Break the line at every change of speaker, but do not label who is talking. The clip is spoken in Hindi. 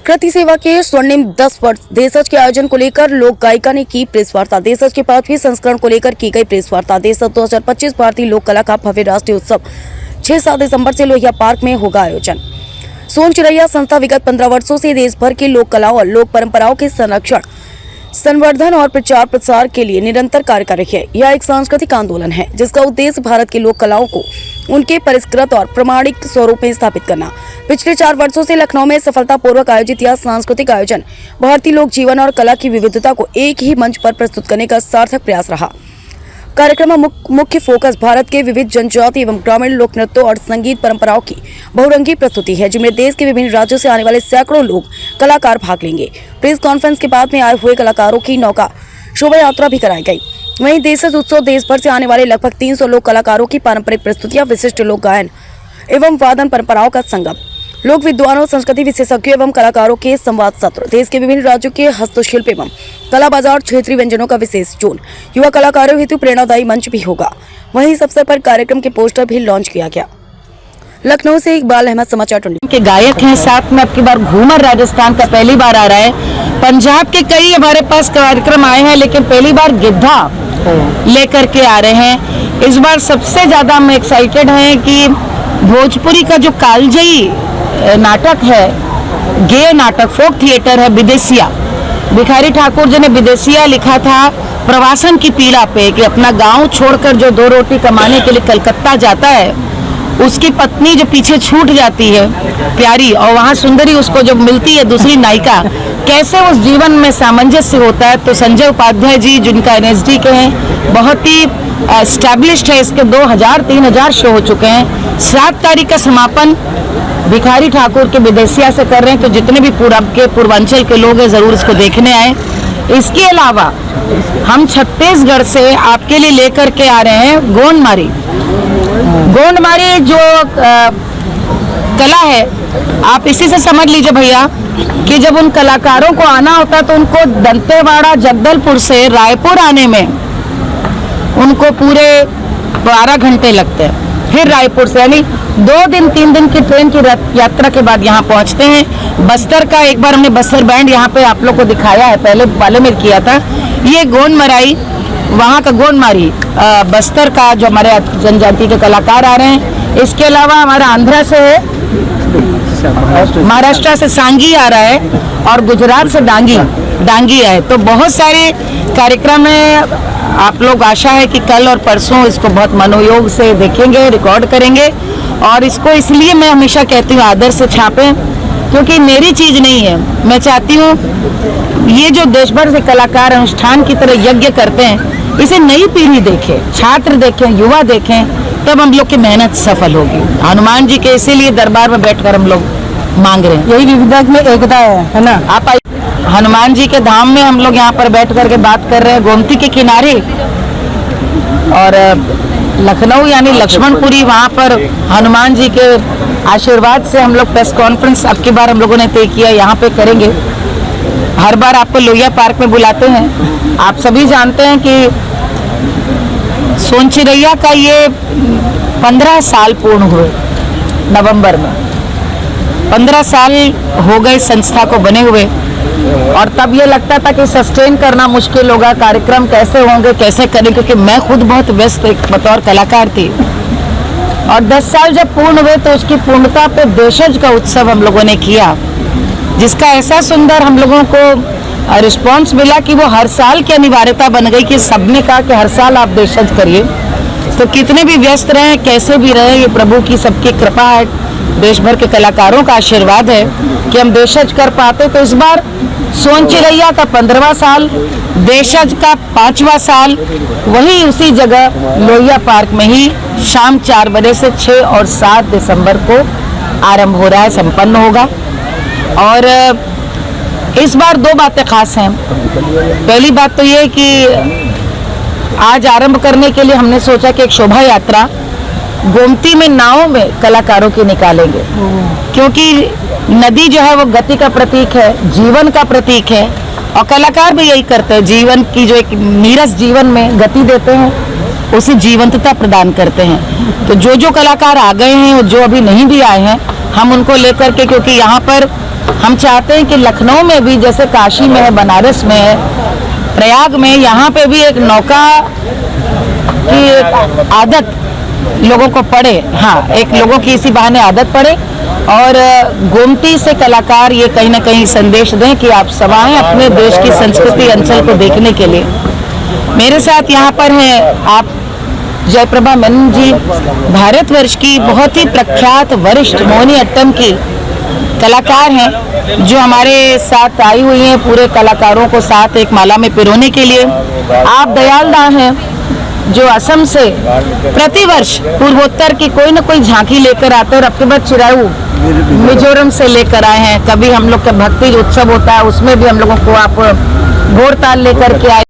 कृति सेवा के स्वर्णिम 10 वर्ष देशज के आयोजन को लेकर लोक गायिका ने की प्रेस वार्ता। देशज के 5वें संस्करण को लेकर की गई प्रेस वार्ता। देशज 2025 भारतीय लोक कला का भव्य राष्ट्रीय उत्सव 6-7 दिसंबर से लोहिया पार्क में होगा आयोजन। सोन चिरैया संस्था विगत 15 वर्षों से देश भर की लोक कलाओं और लोक परंपराओं के संरक्षण, संवर्धन और प्रचार प्रसार के लिए निरंतर कार्य कर रही है। यह एक सांस्कृतिक आंदोलन है जिसका उद्देश्य भारत की लोक कलाओं को उनके परिष्कृत और प्रमाणिक स्वरूप में स्थापित करना। पिछले 4 वर्षों से लखनऊ में सफलतापूर्वक आयोजित यह सांस्कृतिक आयोजन भारतीय लोक जीवन और कला की विविधता को एक ही मंच पर प्रस्तुत करने का सार्थक प्रयास रहा। कार्यक्रम में मुख्य फोकस भारत के विविध जनजाति एवं ग्रामीण लोक नृत्यों और संगीत परंपराओं की बहुरंगी प्रस्तुति है, जिनमें देश के विभिन्न राज्यों से आने वाले सैकड़ों लोग कलाकार भाग लेंगे। प्रेस कॉन्फ्रेंस के बाद में आए हुए कलाकारों की नौका शोभा यात्रा भी कराई गई। वहीं देशज उत्सव देश भर से आने वाले लगभग 300 लोक कलाकारों की पारंपरिक प्रस्तुतियां, विशिष्ट लोक गायन एवं वादन परंपराओं का संगम, लोक विद्वानों, संस्कृति विशेषज्ञों एवं कलाकारों के संवाद सत्र, देश के विभिन्न राज्यों के हस्तशिल्प एवं कला बाजार, क्षेत्रीय व्यंजनों का विशेष जोन, युवा कलाकारों हेतु प्रेरणादायी मंच भी होगा। वहीं इस अवसर पर कार्यक्रम के पोस्टर भी लॉन्च किया गया। लखनऊ से इकबाल अहमद, समाचार 24
के गायक हैं। साथ में अब की बार घूमर राजस्थान का पहली बार आ रहा है। पंजाब के कई हमारे पास कार्यक्रम आए हैं, लेकिन पहली बार गिद्धा लेकर के आ रहे हैं। इस बार सबसे ज्यादा हम एक्साइटेड हैं कि भोजपुरी का जो कालजयी नाटक है, गेय नाटक, फोक थिएटर है विदेशिया, भिखारी ठाकुर जी ने विदेशिया लिखा था प्रवासन की पीड़ा पे कि अपना गांव छोड़कर जो 2 रोटी कमाने के लिए कलकत्ता जाता है, उसकी पत्नी जो पीछे छूट जाती है प्यारी, और वहाँ सुंदरी उसको जो मिलती है दूसरी नायिका, कैसे उस जीवन में सामंजस्य होता है। तो संजय उपाध्याय जी, जिनका NSD के हैं, बहुत ही एस्टैब्लिश्ड है, इसके 2000-3000 शो हो चुके हैं। 7 तारीख का समापन भिखारी ठाकुर के विदेशिया से कर रहे हैं, तो जितने भी पूर्वांचल के लोग हैं जरूर इसको देखने आए। इसके अलावा हम छत्तीसगढ़ से आपके लिए लेकर के आ रहे हैं गोंडमारी। गोंडमारी जो कला है, आप इसी से समझ लीजिए भैया कि जब उन कलाकारों को आना होता है तो उनको दंतेवाड़ा, जगदलपुर से रायपुर आने में उनको पूरे 12 घंटे लगते हैं। फिर रायपुर से यानी 2 दिन 3 दिन की ट्रेन की यात्रा के बाद यहाँ पहुँचते हैं। बस्तर का एक बार हमने बस्तर बैंड यहाँ पे आप लोग को दिखाया है, पहले वाले में किया था। ये गोंडमराई, वहाँ का गोंडमारी, बस्तर का जो हमारे जनजाति के कलाकार आ रहे हैं। इसके अलावा हमारा आंध्रा से है, महाराष्ट्र से सांगी आ रहा है, और गुजरात से डांगी है। तो बहुत सारे कार्यक्रम है। आप लोग आशा है कि कल और परसों इसको बहुत मनोयोग से देखेंगे, रिकॉर्ड करेंगे। और इसको इसलिए मैं हमेशा कहती हूँ आदर से छापें, क्योंकि मेरी चीज़ नहीं है। मैं चाहती हूँ ये जो देश भर से कलाकार अनुष्ठान की तरह यज्ञ करते हैं, इसे नई पीढ़ी देखे, छात्र देखें, युवा देखें, तब हम लोग की मेहनत सफल होगी। हनुमान जी के इसीलिए दरबार में बैठकर हम लोग मांग रहे हैं, यही विविधता में एकता है ना। आप आइए, हनुमान जी के धाम में हम लोग यहाँ पर बैठ करके बात कर रहे हैं, गोमती के किनारे। और लखनऊ यानी लक्ष्मणपुरी, वहाँ पर हनुमान जी के आशीर्वाद से हम लोग प्रेस कॉन्फ्रेंस अब की बार हम लोगों ने तय किया यहाँ पे करेंगे। हर बार आपको लोहिया पार्क में बुलाते हैं। आप सभी जानते हैं कि सोन चिरैया का ये 15 साल पूर्ण हुए नवंबर में। 15 साल हो गए संस्था को बने हुए, और तब ये लगता था कि सस्टेन करना मुश्किल होगा, कार्यक्रम कैसे होंगे, कैसे करें, क्योंकि मैं खुद बहुत व्यस्त एक बतौर कलाकार थी। और 10 साल जब पूर्ण हुए तो उसकी पूर्णता पे देशज का उत्सव हम लोगों ने किया, जिसका ऐसा सुंदर हम लोगों को रिस्पॉन्स मिला कि वो हर साल की अनिवार्यता बन गई कि सबने कहा कि हर साल आप देशज करिए। तो कितने भी व्यस्त रहें, कैसे भी रहें, ये प्रभु की सबकी कृपा है, देश भर के कलाकारों का आशीर्वाद है कि हम देशज कर पाते। तो इस बार सोन चिरैया का 15वां साल, देशज का 5वां साल, वही उसी जगह लोहिया पार्क में ही शाम 4 बजे से 6 और 7 दिसंबर को आरंभ हो रहा है, संपन्न होगा। और इस बार 2 बातें खास हैं। पहली बात तो ये कि आज आरंभ करने के लिए हमने सोचा कि एक शोभा यात्रा गोमती में नावों में कलाकारों की निकालेंगे, क्योंकि नदी जो है वो गति का प्रतीक है, जीवन का प्रतीक है, और कलाकार भी यही करते हैं। जीवन की जो एक नीरस जीवन में गति देते हैं, उसे जीवंतता प्रदान करते हैं। तो जो कलाकार आ गए हैं और जो अभी नहीं भी आए हैं, हम उनको लेकर के, क्योंकि यहाँ पर हम चाहते हैं कि लखनऊ में भी जैसे काशी में है, बनारस में है, प्रयाग में, यहाँ पे भी एक नौका की एक आदत लोगों को पड़े। हाँ, एक लोगों की इसी बहाने आदत पड़े और गोमती से कलाकार ये कहीं ना कहीं संदेश दें कि आप सब आएं अपने देश की संस्कृति अंचल को देखने के लिए। मेरे साथ यहाँ पर हैं आप जयप्रभा मेनन जी, भारतवर्ष की बहुत ही प्रख्यात वरिष्ठ मोहिनी अट्टम की कलाकार हैं, जो हमारे साथ आई हुई हैं पूरे कलाकारों को साथ एक माला में पिरोने के लिए। आप दयालदा हैं, जो असम से प्रतिवर्ष पूर्वोत्तर की कोई न कोई झांकी लेकर आते हैं और अब के बाद चिरायू मिजोरम से लेकर आए हैं। कभी हम लोग का भक्ति उत्सव होता है, उसमें भी हम लोगों को आप घोड़ताल लेकर के आए।